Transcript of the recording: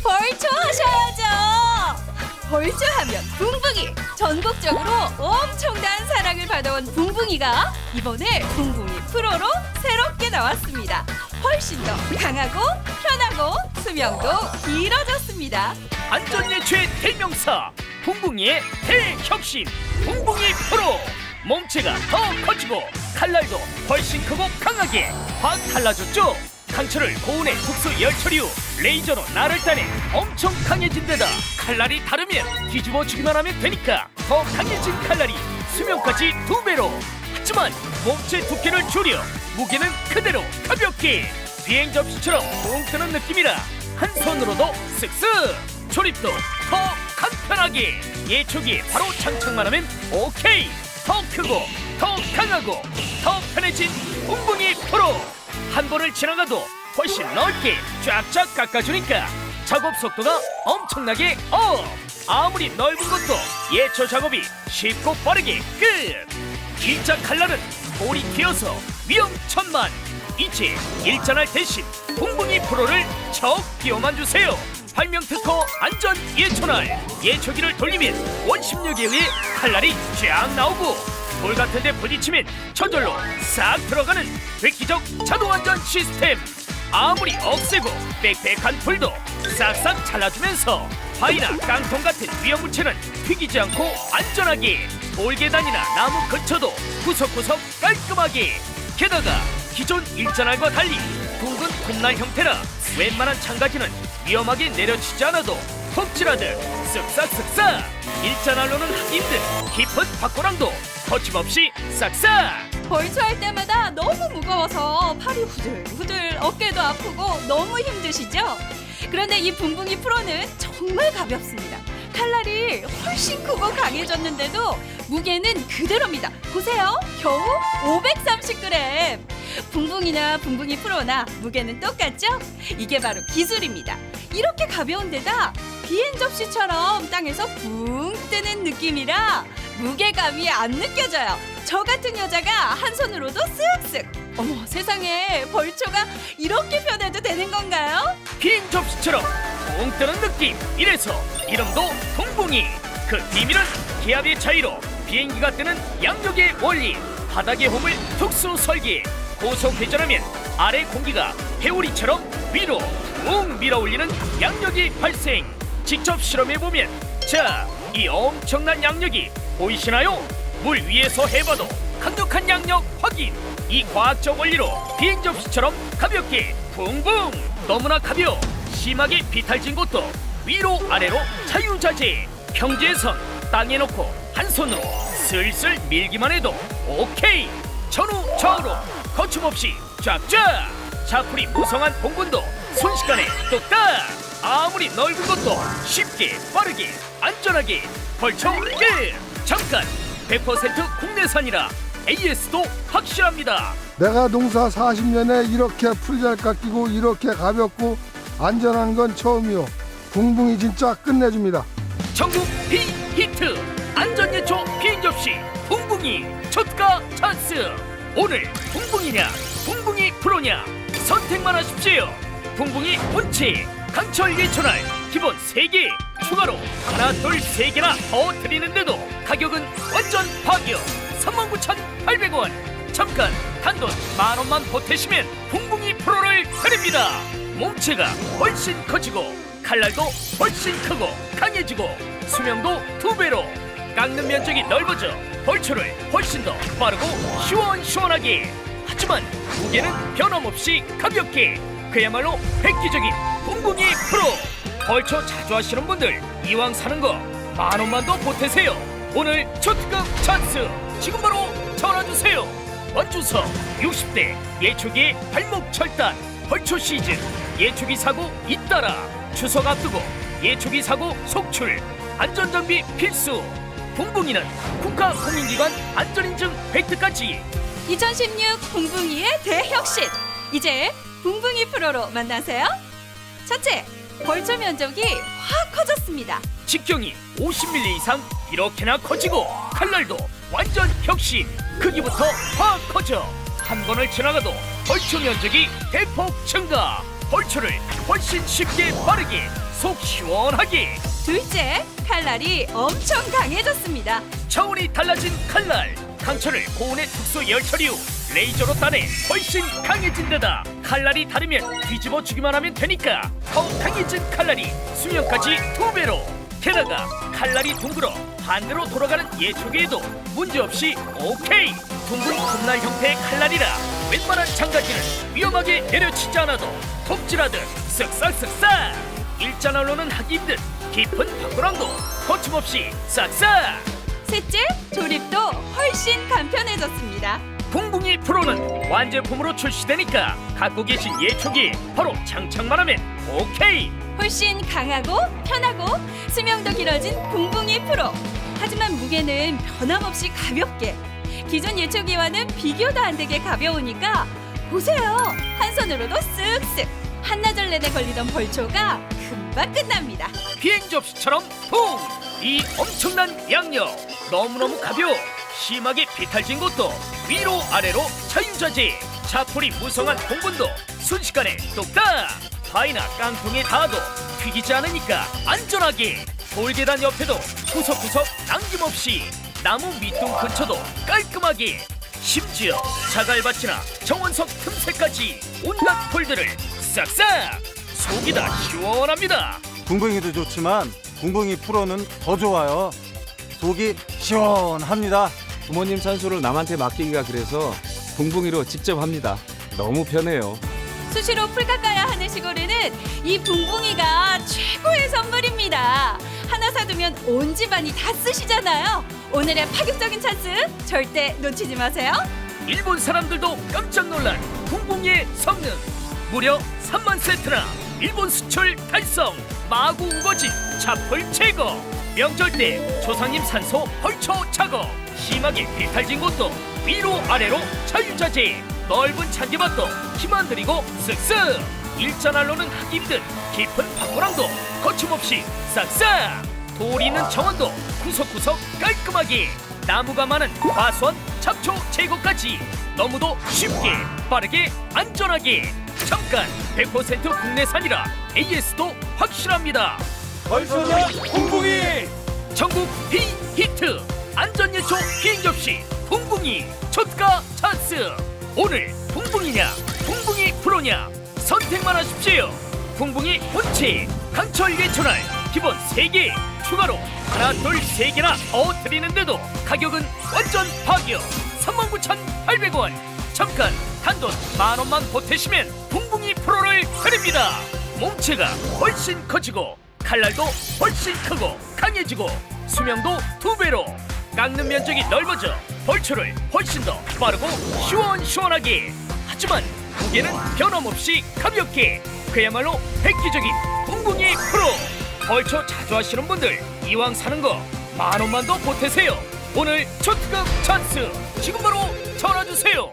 벌초하셔야죠. 벌초하면 붕붕이. 전국적으로 엄청난 사랑을 받아온 붕붕이가 이번에 붕붕이 프로로 새롭게 나왔습니다. 훨씬 더 강하고 편하고 수명도 길어졌습니다. 안전예초의 대명사 붕붕이의 대혁신 붕붕이 프로. 몸체가 더 커지고 칼날도 훨씬 크고 강하게 확 달라졌죠. 강철을 고온의 특수 열처리 후 레이저로 나를 따내 엄청 강해진 데다 칼날이 다르면 뒤집어주기만 하면 되니까 더 강해진 칼날이 수명까지 2배로. 하지만 몸체 두께를 줄여 무게는 그대로 가볍게 비행 접시처럼 붕 뜨는 느낌이라 한 손으로도 쓱쓱. 조립도 더 간편하게. 예초기에 바로 장착만 하면 오케이. 더 크고 더 강하고 더 편해진 붕붕이 프로. 한 번을 지나가도 훨씬 넓게 쫙쫙 깎아주니까 작업 속도가 엄청나게 업. 아무리 넓은 것도 예초 작업이 쉽고 빠르게 끝. 진짜 칼날은 볼이 튀어서 위험천만. 이제 일전할 대신 붕붕이 프로를 척 끼워만 주세요. 발명특허 안전 예초날. 예초기를 돌리면 원심력에 의해 칼날이 쫙 나오고 돌 같은 데 부딪히면 저절로 싹 들어가는 획기적 자동 안전 시스템. 아무리 억세고 빽빽한 돌도 싹싹 잘라주면서 바위나 깡통 같은 위험 물체는 튀기지 않고 안전하게. 돌계단이나 나무 근처도 구석구석 깔끔하게. 게다가 기존 일전알과 달리 둥근 톱날 형태라 웬만한 창가지는 위험하게 내려치지 않아도 톱질하듯 쓱싹쓱싹. 일전알로는 하기 힘든 깊은 바코랑도 거침없이 싹싹. 벌초할 때마다 너무 무거워서 팔이 후들후들 어깨도 아프고 너무 힘드시죠? 그런데 이 붕붕이 프로는 정말 가볍습니다. 칼날이 훨씬 크고 강해졌는데도 무게는 그대로입니다. 보세요. 겨우 530g. 붕붕이나 붕붕이 프로나 무게는 똑같죠? 이게 바로 기술입니다. 이렇게 가벼운 데다 비행 접시처럼 땅에서 붕 뜨는 느낌이라 무게감이 안 느껴져요. 저 같은 여자가 한 손으로도 쓱쓱. 어머 세상에, 벌초가 이렇게 편해도 되는 건가요? 비행 접시처럼 붕 뜨는 느낌. 이래서 이름도 붕붕이. 그 비밀은 기압의 차이로 비행기가 뜨는 양력의 원리. 바닥의 홈을 특수 설계. 고속 회전하면 아래 공기가 회오리처럼 위로 웅 밀어 올리는 양력이 발생. 직접 실험해보면 자, 이 엄청난 양력이 보이시나요? 물 위에서 해봐도 강력한 양력 확인. 이 과학적 원리로 비행 접시처럼 가볍게 붕붕. 너무나 가벼워 심하게 비탈진 곳도 위로 아래로 자유자재. 평지에선 땅에 놓고 한 손으로 슬슬 밀기만 해도 오케이. 전후 좌우로 거침없이 쫙쫙. 자풀이 무성한 봉분도 순식간에 뚝딱. 아무리 넓은 것도 쉽게 빠르게 안전하게 벌초 끝. 잠깐 100% 국내산이라 AS도 확실합니다. 내가 농사 40년에 이렇게 풀 잘 깎이고 이렇게 가볍고 안전한 건 처음이요. 붕붕이 진짜 끝내줍니다. 전국 비히트 안전예초 비행 접시 붕붕이 초특가 찬스. 오늘 붕붕이냐 붕붕이 프로냐 선택만 하십시오. 붕붕이 본체 강철 예초날 기본 3개 추가로 하나 둘 3개나 더 드리는데도 가격은 완전 파격 39,800원. 잠깐 단돈 10,000원만 보태시면 붕붕이 프로를 드립니다. 몸체가 훨씬 커지고 칼날도 훨씬 크고 강해지고 수명도 2배로. 깎는 면적이 넓어져 벌초를 훨씬 더 빠르고 시원시원하게. 하지만 무게는 변함없이 가볍게. 그야말로 획기적인 붕붕이 프로. 벌초 자주 하시는 분들 이왕 사는 거 10,000원만 더 보태세요. 오늘 초특급 찬스 지금 바로 전화주세요. 원주서 60대 예초기의 발목 절단 벌초 시즌. 예초기 사고 잇따라 추석 앞두고 예초기 사고 속출 안전장비 필수. 붕붕이는 국가 공인기관 안전인증 획득까지. 2016 붕붕이의 대혁신. 이제 붕붕이 프로로 만나세요. 첫째, 벌초 면적이 확 커졌습니다. 직경이 50mm 이상 이렇게나 커지고 칼날도 완전 혁신. 크기부터 확 커져 한 번을 지나가도 벌초 면적이 대폭 증가. 벌초를 훨씬 쉽게 빠르게 속 시원하게. 둘째, 칼날이 엄청 강해졌습니다. 차원이 달라진 칼날. 강철을 고온의 특수 열처리 후 레이저로 따내 훨씬 강해진 데다 칼날이 다르면 뒤집어 주기만 하면 되니까 더 강해진 칼날이 수명까지 2배로. 게다가 칼날이 둥글어 반대로 돌아가는 예초기에도 문제없이 오케이. 둥근 톱날 형태의 칼날이라 웬만한 장가지는 위험하게 내려치지 않아도 톱질하듯 쓱싹쓱싹. 일자날로는 하기 힘든 깊은 바구랑도 거침없이 싹싹. 셋째, 조립도 훨씬 간편해졌습니다. 붕붕이 프로는 완제품으로 출시되니까 갖고 계신 예초기 바로 장착만 하면 오케이. 훨씬 강하고 편하고 수명도 길어진 붕붕이 프로. 하지만 무게는 변함없이 가볍게. 기존 예초기와는 비교도 안 되게 가벼우니까 보세요. 한 손으로도 쓱쓱. 한나절 내내 걸리던 벌초가 금방 끝납니다. 비행 접시처럼 붕! 이 엄청난 양력 너무너무 가벼워 심하게 비탈진 곳도 위로 아래로 자유자재. 자풀이 무성한 공분도 순식간에 뚝딱. 바위나 깡통에 닿아도 튀기지 않으니까 안전하게. 돌계단 옆에도 구석구석 남김없이. 나무 밑둥 근처도 깔끔하게. 심지어 자갈밭이나 정원석 틈새까지 온갖 풀들을 싹싹. 속이 다 시원합니다. 붕붕이도 좋지만 붕붕이 프로는 더 좋아요. 속이 시원합니다. 부모님 산소를 남한테 맡기기가 그래서 붕붕이로 직접 합니다. 너무 편해요. 수시로 풀 깎아야 하는 시골에는 이 붕붕이가 최고의 선물입니다. 하나 사두면 온 집안이 다 쓰시잖아요. 오늘의 파격적인 찬스 절대 놓치지 마세요. 일본 사람들도 깜짝 놀란 붕붕이의 성능. 무려 3만 세트나 일본 수출 달성. 마구 우거진 자풀 제거. 명절 때 조상님 산소 벌초 작업. 심하게 비탈진 곳도 위로 아래로 자유자재. 넓은 잔디밭도 힘 안 들이고 쓱쓱. 일자날로는 하기 힘든 깊은 바구랑도 거침없이 싹싹. 돌 있는 정원도 구석구석 깔끔하게. 나무가 많은 과수원 잡초 제거까지 너무도 쉽게 빠르게 안전하게. 잠깐 100% 국내산이라 AS도 확실합니다. 벌써는 붕붕이. 전국 비히트 안전예초 비행 접시 붕붕이 초특가 찬스. 오늘 붕붕이냐 붕붕이 프로냐 선택만 하십시오. 붕붕이 본체 강철 예초날 기본 3개 추가로 하나 둘 3개나 더 드리는데도 가격은 완전 파격 39,800원. 잠깐 단돈 10,000원만 보태시면 붕붕이 프로를 드립니다. 몸체가 훨씬 커지고 칼날도 훨씬 크고 강해지고 수명도 2배로. 깎는 면적이 넓어져 벌초를 훨씬 더 빠르고 시원시원하게. 하지만 무게는 변함없이 가볍게. 그야말로 획기적인 붕붕이 프로. 벌초 자주 하시는 분들 이왕 사는 거 10,000원만 더 보태세요. 오늘 초특급 찬스 지금 바로 전화주세요.